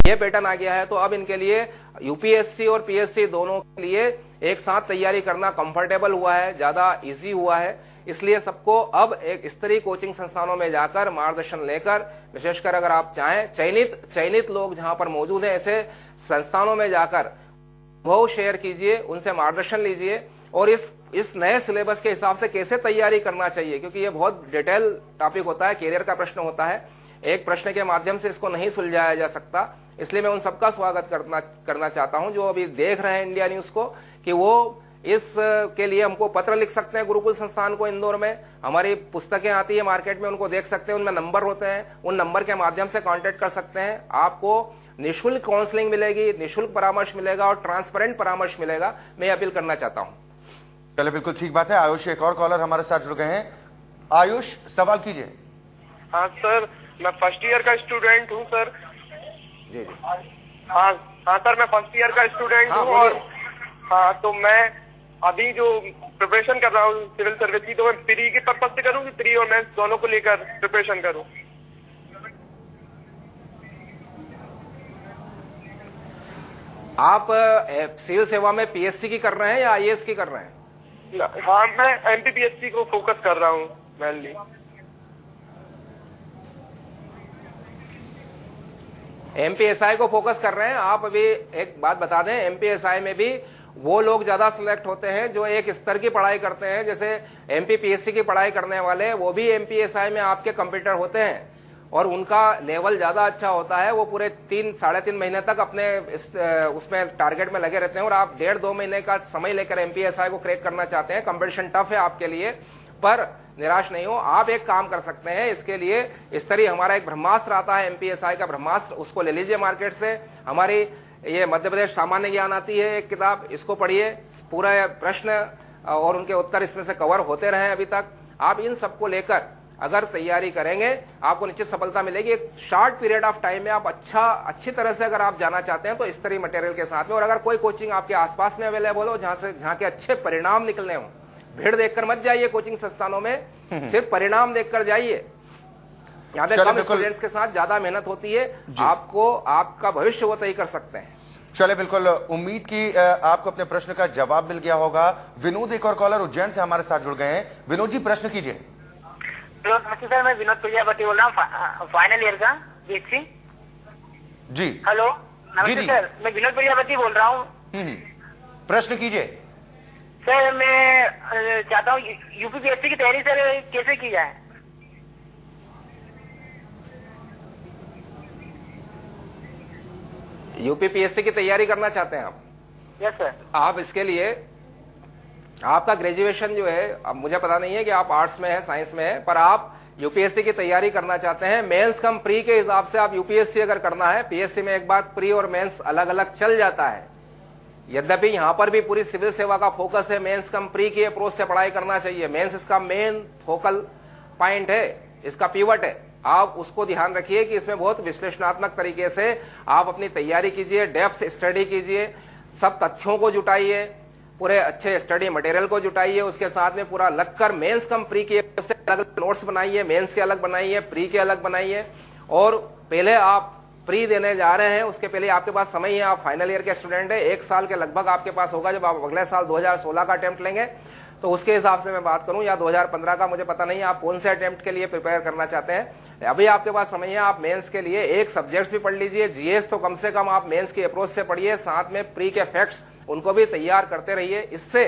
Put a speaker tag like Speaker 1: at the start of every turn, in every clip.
Speaker 1: ये पैटर्न आ गया है, तो अब इनके लिए यूपीएससी और पीएससी दोनों के लिए एक साथ तैयारी करना कंफर्टेबल हुआ है, ज्यादा इजी हुआ है। इसलिए सबको अब एक स्तरीय कोचिंग संस्थानों में जाकर मार्गदर्शन लेकर, विशेषकर अगर आप चाहें चयनित लोग जहां पर मौजूद हैं, ऐसे संस्थानों में जाकर अनुभव शेयर कीजिए, उनसे मार्गदर्शन लीजिए और इस नए सिलेबस के हिसाब से कैसे तैयारी करना चाहिए, क्योंकि ये बहुत डिटेल टॉपिक होता है, कैरियर का प्रश्न होता है, एक प्रश्न के माध्यम से इसको नहीं सुलझाया जा सकता। इसलिए मैं उन सबका स्वागत करना चाहता हूं जो अभी देख रहे हैं इंडिया न्यूज को, कि वो इस के लिए हमको पत्र लिख सकते हैं गुरुकुल संस्थान को इंदौर में। हमारी पुस्तकें आती है मार्केट में, उनको देख सकते हैं, उनमें नंबर होते हैं, उन नंबर के माध्यम से कांटेक्ट कर सकते हैं। आपको निःशुल्क काउंसलिंग मिलेगी, निःशुल्क परामर्श मिलेगा और ट्रांसपेरेंट परामर्श मिलेगा। मैं अपील करना चाहता हूं।
Speaker 2: चलिए, बिल्कुल ठीक बात है। आयुष, एक और कॉलर हमारे साथ जुड़ गए हैं। आयुष, सवाल कीजिए।
Speaker 3: हाँ सर, मैं फर्स्ट ईयर का स्टूडेंट हूँ सर।
Speaker 1: जी जी।
Speaker 3: हाँ सर, मैं फर्स्ट ईयर का स्टूडेंट हूँ और हाँ, तो मैं अभी जो प्रिपरेशन कर रहा हूँ सिविल सर्विस की, तो मैं प्री के पर्पज से करूँ कि प्री और मेंस दोनों को लेकर प्रिपरेशन करूँ?
Speaker 1: आप सिविल सेवा में पीएससी की कर रहे हैं या आईएएस की कर रहे हैं?
Speaker 3: हाँ, मैं एमपीपीएससी को फोकस कर रहा हूँ मेनली।
Speaker 1: एमपीएसआई को फोकस कर रहे हैं आप। अभी एक बात बता दें, एमपीएसआई में भी वो लोग ज्यादा सिलेक्ट होते हैं जो एक स्तर की पढ़ाई करते हैं। जैसे एमपीपीएससी की पढ़ाई करने वाले, वो भी एमपीएसआई में आपके कंप्यूटर होते हैं और उनका लेवल ज्यादा अच्छा होता है। वो पूरे 3-3.5 महीने तक अपने उसमें टारगेट में लगे रहते हैं और आप 1.5-2 महीने का समय लेकर एमपीएसआई को क्रैक करना चाहते हैं। कंपटीशन टफ है आपके लिए, पर निराश नहीं हो। आप एक काम कर सकते हैं, इसके लिए इस तरह हमारा एक ब्रह्मास्त्र आता है, एमपीएसआई का ब्रह्मास्त्र, उसको ले लीजिए मार्केट से। हमारी ये मध्य प्रदेश सामान्य ज्ञान आती है एक किताब, इसको पढ़िए, पूरा प्रश्न और उनके उत्तर इसमें से कवर होते रहे अभी तक। आप इन सबको लेकर अगर तैयारी करेंगे, आपको निश्चित सफलता मिलेगी। एक शॉर्ट पीरियड ऑफ टाइम में आप अच्छी तरह से अगर आप जाना चाहते हैं तो इस तरह मटेरियल के साथ में, और अगर कोई कोचिंग आपके आसपास में अवेलेबल हो जहां के अच्छे परिणाम निकलने हो, भीड़ देखकर मत जाइए कोचिंग संस्थानों में, सिर्फ परिणाम देखकर जाइए। यहाँ पे कम स्टूडेंट्स के साथ ज्यादा मेहनत होती है, आपको आपका भविष्य वो तय कर सकते हैं।
Speaker 2: चलिए, बिल्कुल उम्मीद की आपको अपने प्रश्न का जवाब मिल गया होगा। विनोद, एक और कॉलर उज्जैन से हमारे साथ जुड़ गए हैं। विनोद जी, प्रश्न कीजिए।
Speaker 4: नमस्ते सर, मैं विनोद प्रजापति बोल रहा हूँ, फाइनल ईयर का बीएससी।
Speaker 2: जी
Speaker 4: हेलो, नमस्ते सर, मैं विनोद प्रजापति बोल रहा हूँ।
Speaker 2: प्रश्न कीजिए।
Speaker 4: सर, मैं चाहता हूँ यूपीपीएससी की तैयारी सर कैसे की जाए?
Speaker 1: यूपीपीएससी की तैयारी करना चाहते हैं आप?
Speaker 4: Yes sir. आप
Speaker 1: इसके लिए आपका ग्रेजुएशन जो है, अब मुझे पता नहीं है कि आप आर्ट्स में है, साइंस में है, पर आप यूपीएससी की तैयारी करना चाहते हैं, मेंस कम प्री के हिसाब से आप यूपीएससी अगर करना है, पीएससी में एक बार प्री और मेंस अलग अलग चल जाता है। यद्यपि यहां पर भी पूरी सिविल सेवा का फोकस है, मेंस कम प्री की अप्रोच से पढ़ाई करना चाहिए। मेंस इसका मेन फोकल पॉइंट है, इसका पिवट है। आप उसको ध्यान रखिए कि इसमें बहुत विश्लेषणात्मक तरीके से आप अपनी तैयारी कीजिए, डेप्थ स्टडी कीजिए, सब तथ्यों को जुटाइए, पूरे अच्छे स्टडी मटेरियल को जुटाइए, उसके साथ में पूरा लगकर मेंस कम प्री के अलग अलग नोट्स बनाइए, मेंस के अलग बनाइए, प्री के अलग बनाइए। और पहले आप प्री देने जा रहे हैं, उसके पहले आपके पास समय है, आप फाइनल ईयर के स्टूडेंट है, 1 साल के लगभग आपके पास होगा जब आप अगले साल 2016 का अटेम्प्ट लेंगे, तो उसके हिसाब से मैं बात करूं, या 2015 का, मुझे पता नहीं आप कौन से अटेम्प्ट के लिए प्रिपेयर करना चाहते हैं। अभी आपके पास समय है, आप मेंस के लिए एक सब्जेक्ट्स भी पढ़ लीजिए, जीएस तो कम से कम आप मेंस की अप्रोच से पढ़िए, साथ में प्री के फैक्ट्स उनको भी तैयार करते रहिए। इससे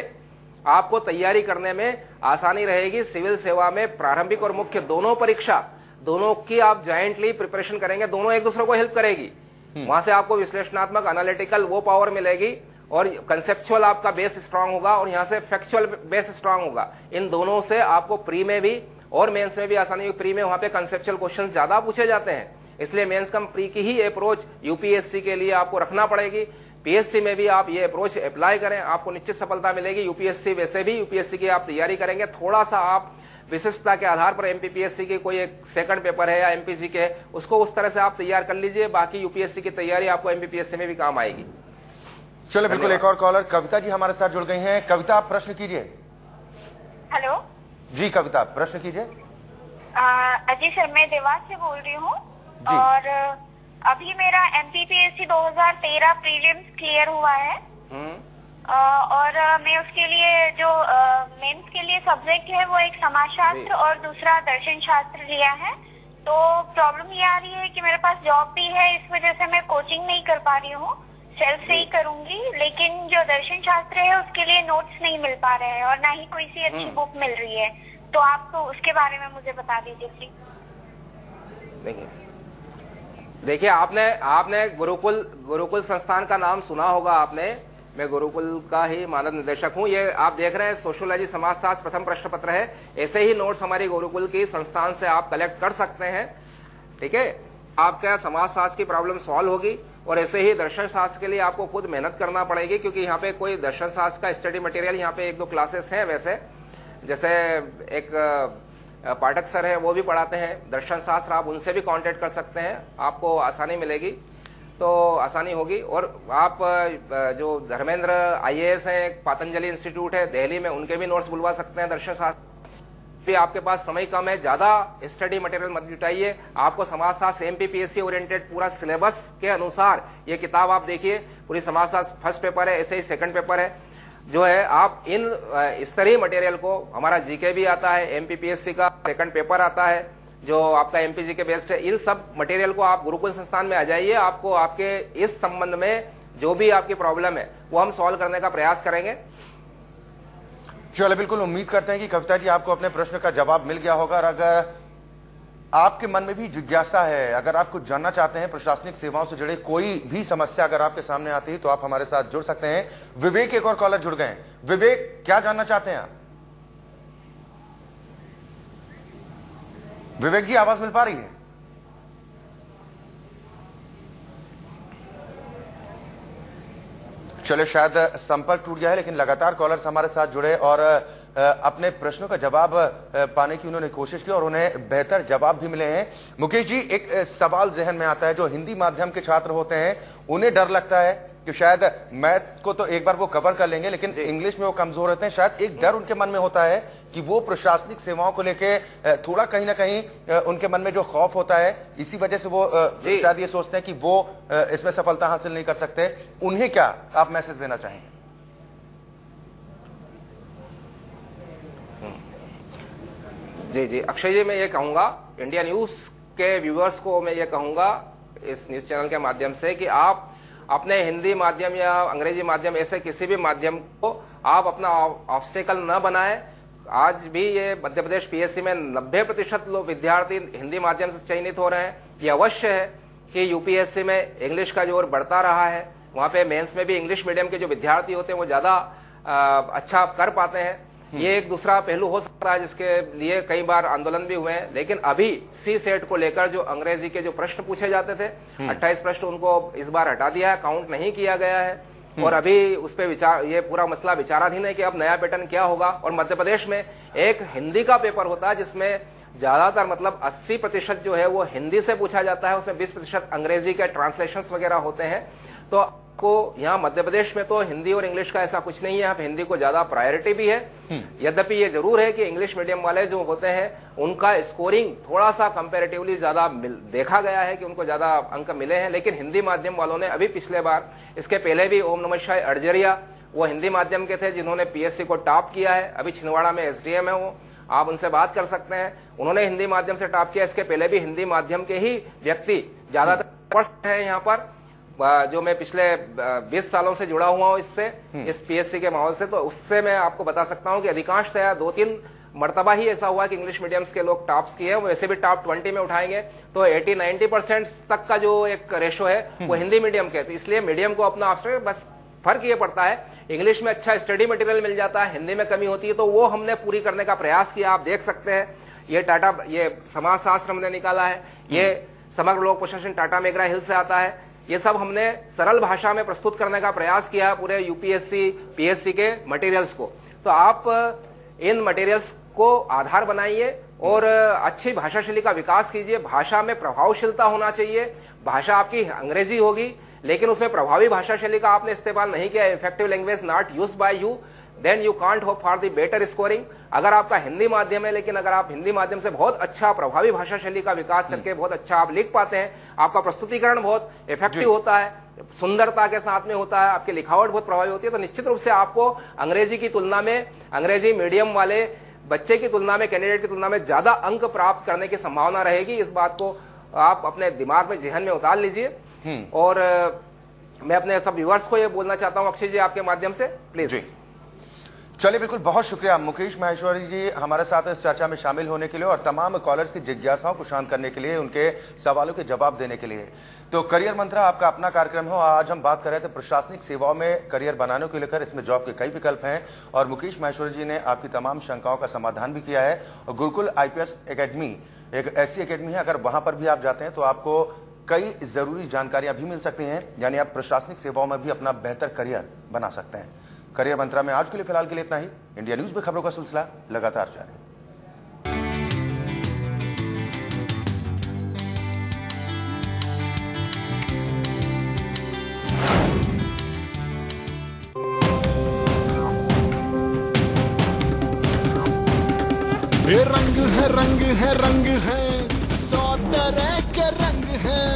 Speaker 1: आपको तैयारी करने में आसानी रहेगी। सिविल सेवा में प्रारंभिक और मुख्य दोनों परीक्षा, दोनों की आप जॉइंटली प्रिपरेशन करेंगे, दोनों एक दूसरे को हेल्प करेगी। वहां से आपको विश्लेषणात्मक एनालिटिकल वो पावर मिलेगी और कंसेप्चुअल आपका बेस स्ट्रांग होगा, और यहां से फैक्चुअल बेस स्ट्रांग होगा। इन दोनों से आपको प्री में भी और मेंस में भी आसानी होगी। प्री में वहां पे कंसेप्चुअल क्वेश्चंस ज्यादा पूछे जाते हैं, इसलिए मेंस कम प्री की ही अप्रोच यूपीएससी के लिए आपको रखना पड़ेगी। पीएससी में भी आप ये अप्रोच अप्लाई करें, आपको निश्चित सफलता मिलेगी। यूपीएससी वैसे भी यूपीएससी की आप तैयारी करेंगे, थोड़ा सा आप विशिष्टता के आधार पर एमपीपीएससी की कोई एक सेकंड पेपर है या एमपीसी के, उसको उस तरह से आप तैयार कर लीजिए। बाकी यूपीएससी की तैयारी आपको एमपीपीएससी में भी काम आएगी।
Speaker 2: चलो, बिल्कुल एक और कॉलर कविता जी हमारे साथ जुड़ गई हैं। कविता, आप प्रश्न कीजिए।
Speaker 5: हेलो
Speaker 2: जी कविता, प्रश्न कीजिए।
Speaker 5: अजय सर, मैं देवास से बोल रही हूँ और अभी मेरा MPPSC 2013 प्रीलिम्स क्लियर हुआ है। और मैं उसके लिए जो मेंस के लिए सब्जेक्ट है वो एक समाजशास्त्र और दूसरा दर्शन शास्त्र लिया है। तो प्रॉब्लम ये आ रही है कि मेरे पास जॉब भी है, इस वजह से मैं कोचिंग नहीं कर पा रही हूँ, सेल्फ से ही करूंगी। लेकिन जो दर्शन शास्त्र है उसके लिए नोट्स नहीं मिल पा रहे हैं और ना ही कोई सी अच्छी बुक मिल रही है। तो आप तो उसके बारे में मुझे बता दीजिए प्लीज।
Speaker 1: देखिए आपने गुरुकुल संस्थान का नाम सुना होगा आपने। मैं गुरुकुल का ही मानद निदेशक हूं। ये आप देख रहे हैं सोशियोलॉजी समाजशास्त्र प्रथम प्रश्न पत्र है। ऐसे ही नोट्स हमारी गुरुकुल की संस्थान से आप कलेक्ट कर सकते हैं। ठीक है, आपका समाजशास्त्र की प्रॉब्लम सॉल्व होगी। और ऐसे ही दर्शन शास्त्र के लिए आपको खुद मेहनत करना पड़ेगी, क्योंकि यहाँ पे कोई दर्शन शास्त्र का स्टडी मटेरियल यहाँ पे 1-2 क्लासेस हैं। वैसे जैसे एक पाठक सर है वो भी पढ़ाते हैं दर्शन शास्त्र, आप उनसे भी कांटेक्ट कर सकते हैं, आपको आसानी मिलेगी, तो आसानी होगी। और आप जो धर्मेंद्र IAS हैं, पतंजलि इंस्टीट्यूट है दिल्ली में, उनके भी नोट्स बुलवा सकते हैं दर्शन शास्त्र। भी आपके पास समय कम है, ज्यादा स्टडी मटेरियल मत जुटाइए। आपको समाजशास्त्र MPPSC ओरिएंटेड पूरा सिलेबस के अनुसार ये किताब आप देखिए, पूरी समाजशास्त्र फर्स्ट पेपर है, ऐसे ही सेकंड पेपर है जो है। आप इन स्तरीय मटेरियल को, हमारा GK भी आता है, MPPSC का सेकंड पेपर आता है जो आपका MPG के बेस्ड है। इन सब मटेरियल को आप गुरुकुल संस्थान में आ जाइए, आपको आपके इस संबंध में जो भी आपकी प्रॉब्लम है वो हम सॉल्व करने का प्रयास करेंगे।
Speaker 2: चलिए, बिल्कुल उम्मीद करते हैं कि कविता जी आपको अपने प्रश्न का जवाब मिल गया होगा। और अगर आपके मन में भी जिज्ञासा है, अगर आप कुछ जानना चाहते हैं, प्रशासनिक सेवाओं से जुड़े कोई भी समस्या अगर आपके सामने आती है, तो आप हमारे साथ जुड़ सकते हैं। विवेक एक और कॉलर जुड़ गए हैं। विवेक, क्या जानना चाहते हैं आप? विवेक जी, आवाज मिल पा रही है? चले, शायद संपर्क टूट गया है, लेकिन लगातार कॉलर्स हमारे साथ जुड़े और अपने प्रश्नों का जवाब पाने की उन्होंने कोशिश की और उन्हें बेहतर जवाब भी मिले हैं। मुकेश जी, एक सवाल जहन में आता है, जो हिंदी माध्यम के छात्र होते हैं उन्हें डर लगता है कि शायद मैथ को तो एक बार वो कवर कर लेंगे, लेकिन इंग्लिश में वो कमजोर रहते हैं। शायद एक डर उनके मन में होता है कि वो प्रशासनिक सेवाओं को लेके थोड़ा कहीं ना कहीं उनके मन में जो खौफ होता है, इसी वजह से वो शायद ये सोचते हैं कि वो इसमें सफलता हासिल नहीं कर सकते। उन्हें क्या आप मैसेज देना चाहेंगे?
Speaker 1: जी अक्षय जी, मैं ये कहूंगा इंडिया न्यूज के व्यूअर्स को, मैं ये कहूंगा इस न्यूज चैनल के माध्यम से कि आप अपने हिंदी माध्यम या अंग्रेजी माध्यम, ऐसे किसी भी माध्यम को आप अपना ऑब्स्टेकल न बनाएं। आज भी ये मध्य प्रदेश PSC में 90% लोग विद्यार्थी हिंदी माध्यम से चयनित हो रहे हैं। ये अवश्य है कि UPSC में इंग्लिश का जोर बढ़ता रहा है। वहां पे मेंस में भी इंग्लिश मीडियम के जो विद्यार्थी होते हैं वो ज्यादा अच्छा कर पाते हैं। ये एक दूसरा पहलू हो सकता है जिसके लिए कई बार आंदोलन भी हुए हैं। लेकिन अभी CSET को लेकर जो अंग्रेजी के जो प्रश्न पूछे जाते थे, 28 प्रश्न उनको इस बार हटा दिया है, काउंट नहीं किया गया है। और अभी उस पर विचार, ये पूरा मसला विचाराधीन है कि अब नया पैटर्न क्या होगा। और मध्य प्रदेश में एक हिंदी का पेपर होता है जिसमें ज्यादातर मतलब 80% जो है वो हिंदी से पूछा जाता है, उसमें 20% अंग्रेजी के ट्रांसलेशंस वगैरह होते हैं। तो को यहां मध्य प्रदेश में तो हिंदी और इंग्लिश का ऐसा कुछ नहीं है, यहाँ पे हिंदी को ज्यादा प्रायोरिटी भी है। यद्यपि ये जरूर है कि इंग्लिश मीडियम वाले जो होते हैं उनका स्कोरिंग थोड़ा सा कंपैरेटिवली ज्यादा देखा गया है कि उनको ज्यादा अंक मिले हैं। लेकिन हिंदी माध्यम वालों ने अभी पिछले बार, इसके पहले भी ओम नमः शिवाय अड़जरिया, वो हिंदी माध्यम के थे जिन्होंने PSC को टॉप किया है। अभी छिंदवाड़ा में SDM है वो, आप उनसे बात कर सकते हैं, उन्होंने हिंदी माध्यम से टॉप किया। इसके पहले भी हिंदी माध्यम के ही व्यक्ति ज्यादातर है यहाँ पर, जो मैं पिछले 20 सालों से जुड़ा हुआ हूं इससे, इस PSC के माहौल से। तो उससे मैं आपको बता सकता हूं कि अधिकांशतः 2-3 मर्तबा ही ऐसा हुआ कि इंग्लिश मीडियम्स के लोग टॉप्स किए हैं। वैसे भी टॉप 20 में उठाएंगे तो 80-90% तक का जो एक रेशो है वो हिंदी मीडियम के। तो इसलिए मीडियम को अपना ऑप्शन, बस फर्क ये पड़ता है इंग्लिश में अच्छा स्टडी मटेरियल मिल जाता है, हिंदी में कमी होती है, तो वो हमने पूरी करने का प्रयास किया। आप देख सकते हैं ये समाजशास्त्र हमने निकाला है, ये समग्र लोक प्रशासन टाटा मेघरा हिल से आता है। ये सब हमने सरल भाषा में प्रस्तुत करने का प्रयास किया पूरे UPSC PSC के मटेरियल्स को। तो आप इन मटेरियल्स को आधार बनाइए और अच्छी भाषा शैली का विकास कीजिए। भाषा में प्रभावशीलता होना चाहिए। भाषा आपकी अंग्रेजी होगी लेकिन उसमें प्रभावी भाषा शैली का आपने इस्तेमाल नहीं किया, effective language not used by you, then you can't hope for the better scoring. अगर आपका हिंदी माध्यम है, लेकिन अगर आप हिंदी माध्यम से बहुत अच्छा प्रभावी भाषा शैली का विकास करके बहुत अच्छा आप लिख पाते हैं, आपका प्रस्तुतिकरण बहुत इफेक्टिव होता है, सुंदरता के साथ में होता है, आपकी लिखावट बहुत प्रभावी होती है, तो निश्चित रूप से आपको अंग्रेजी की तुलना में, अंग्रेजी मीडियम वाले बच्चे की तुलना में, कैंडिडेट की तुलना में ज्यादा अंक प्राप्त करने की संभावना रहेगी। इस बात को आप अपने दिमाग में, जहन में उतार लीजिए। और मैं अपने सब व्यूअर्स को यह बोलना चाहता हूं, अक्षय जी, आपके माध्यम से प्लीज।
Speaker 2: चलिए, बिल्कुल, बहुत शुक्रिया मुकेश माहेश्वरी जी हमारे साथ इस चर्चा में शामिल होने के लिए और तमाम कॉलर्स की जिज्ञासाओं को शांत करने के लिए, उनके सवालों के जवाब देने के लिए। तो करियर मंत्रा आपका अपना कार्यक्रम हो। आज हम बात कर रहे थे प्रशासनिक सेवाओं में करियर बनाने को लेकर। इसमें जॉब के कई विकल्प हैं और मुकेश माहेश्वरी जी ने आपकी तमाम शंकाओं का समाधान भी किया है। और गुरुकुल IPS एकेडमी एक ऐसी एकेडमी है, अगर वहां पर भी आप जाते हैं तो आपको कई जरूरी जानकारियां भी मिल सकती हैं, यानी आप प्रशासनिक सेवाओं में भी अपना बेहतर करियर बना सकते हैं। करियर मंत्रा में आज के लिए फिलहाल के लिए इतना ही। इंडिया न्यूज में खबरों का सिलसिला लगातार जारी।
Speaker 6: ये रंग है, रंग है, रंग है, 100 तरह के रंग है।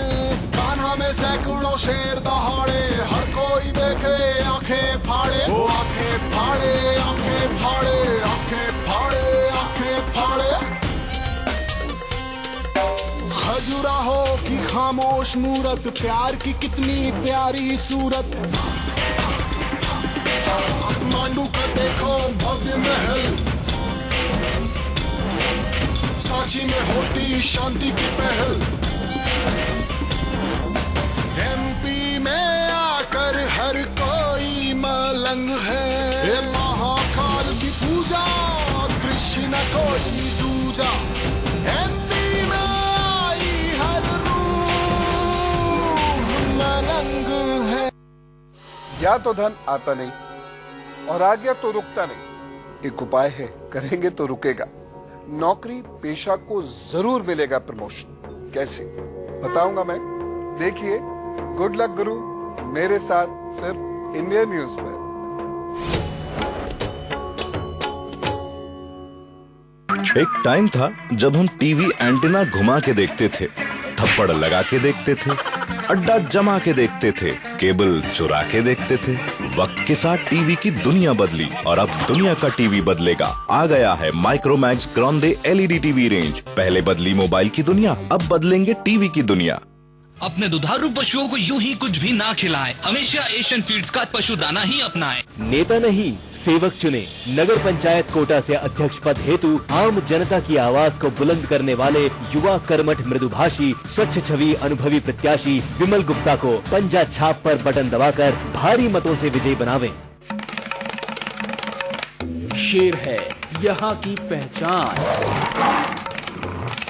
Speaker 6: कान्हा में सैकड़ों शेर दहाड़े, हर कोई देखे आंखें फाड़े, वो आंखें फाड़े, आंखें फाड़े, आंखें फाड़े, आंखें फाड़े। खजुराहो की खामोश मूरत, प्यार की कितनी प्यारी सूरत। काठमांडू का देखो भव्य महल, सांची में होती शांति की पहल। MP में आकर हर कोई मलंग है। ये महाकाल की पूजा, कृष्ण कोई दूजा। MP में आई हर रूह मलंग है।
Speaker 7: या तो धन आता नहीं और आ गया तो रुकता नहीं। एक उपाय है, करेंगे तो रुकेगा। नौकरी पेशा को जरूर मिलेगा प्रमोशन। कैसे बताऊंगा मैं, देखिए गुड लक गुरु मेरे साथ सिर्फ इंडिया न्यूज पर।
Speaker 8: एक टाइम था जब हम टीवी एंटीना घुमा के देखते थे, थप्पड़ लगा के देखते थे, अड्डा जमा के देखते थे, केबल चुरा के देखते थे। वक्त के साथ टीवी की दुनिया बदली और अब दुनिया का टीवी बदलेगा। आ गया है Micromax Grande LED TV range. पहले बदली मोबाइल की दुनिया, अब बदलेंगे टीवी की दुनिया।
Speaker 9: अपने दुधारू पशुओं को यूं ही कुछ भी ना खिलाएं। हमेशा एशियन फीड्स का पशु दाना ही अपनाएं।
Speaker 10: नेता नहीं सेवक चुने। नगर पंचायत कोटा से अध्यक्ष पद हेतु आम जनता की आवाज को बुलंद करने वाले युवा कर्मठ मृदुभाषी स्वच्छ छवि अनुभवी प्रत्याशी विमल गुप्ता को पंजा छाप पर बटन दबाकर भारी मतों से विजयी बनावें।
Speaker 11: शेर है यहाँ की पहचान,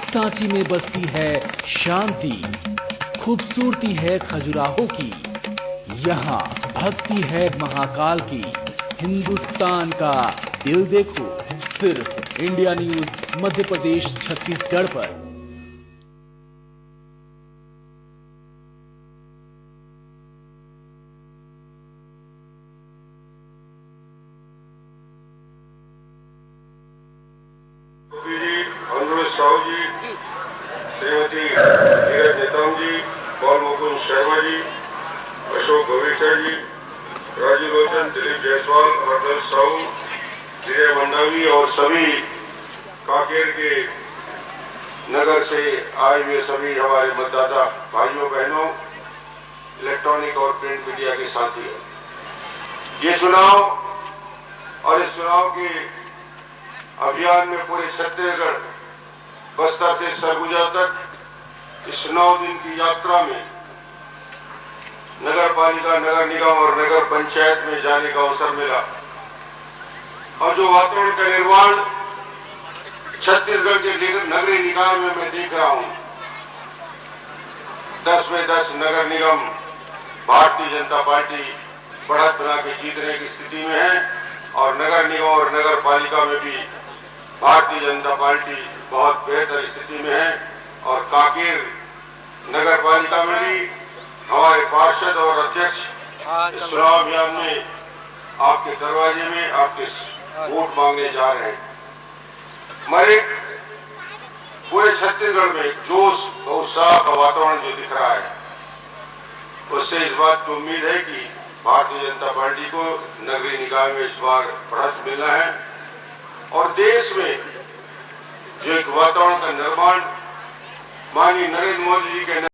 Speaker 11: सांची में बसती है शांति, खूबसूरती है खजुराहो की, यहाँ भक्ति है महाकाल की। हिंदुस्तान का दिल देखो सिर्फ इंडिया न्यूज मध्य प्रदेश छत्तीसगढ़ पर।
Speaker 12: साहू जी, श्रीमती नीरज नेताम जी, बाल मुकुंद शर्मा जी, अशोक गवेटा जी, राजीव लोचन, दिलीप जायसवाल, हरदल साहू, विजय मंडावी और सभी कांकेर के नगर से आए हुए सभी हमारे मतदाता भाइयों बहनों, इलेक्ट्रॉनिक और प्रिंट मीडिया के साथियों, ये चुनाव और इस चुनाव के अभियान में पूरे छत्तीसगढ़ बस्तर से सरगुजा तक इस 9 दिन की यात्रा में नगर पालिका, नगर निगम और नगर पंचायत में जाने का अवसर मिला और जो वातावरण का निर्माण छत्तीसगढ़ के नगरीय निकाय में मैं देख रहा हूं, 10 में 10 नगर निगम भारतीय जनता पार्टी बढ़त बना के जीतने की स्थिति में है और नगर निगम और नगर पालिका में भी भारतीय जनता पार्टी बहुत बेहतर स्थिति में है और कांकेर नगर पालिका में भी हमारे पार्षद और अध्यक्ष इस चुनाव अभियान में आपके दरवाजे में आपके वोट मांगने जा रहे हैं। हमारे पूरे छत्तीसगढ़ में जोश और उत्साह का वातावरण जो दिख रहा है, उससे इस बात की उम्मीद है कि भारतीय जनता पार्टी को नगरीय निकाय में इस बार बढ़त मिलना है और देश में जो एक वातावरण का निर्माण माननीय नरेंद्र मोदी जी के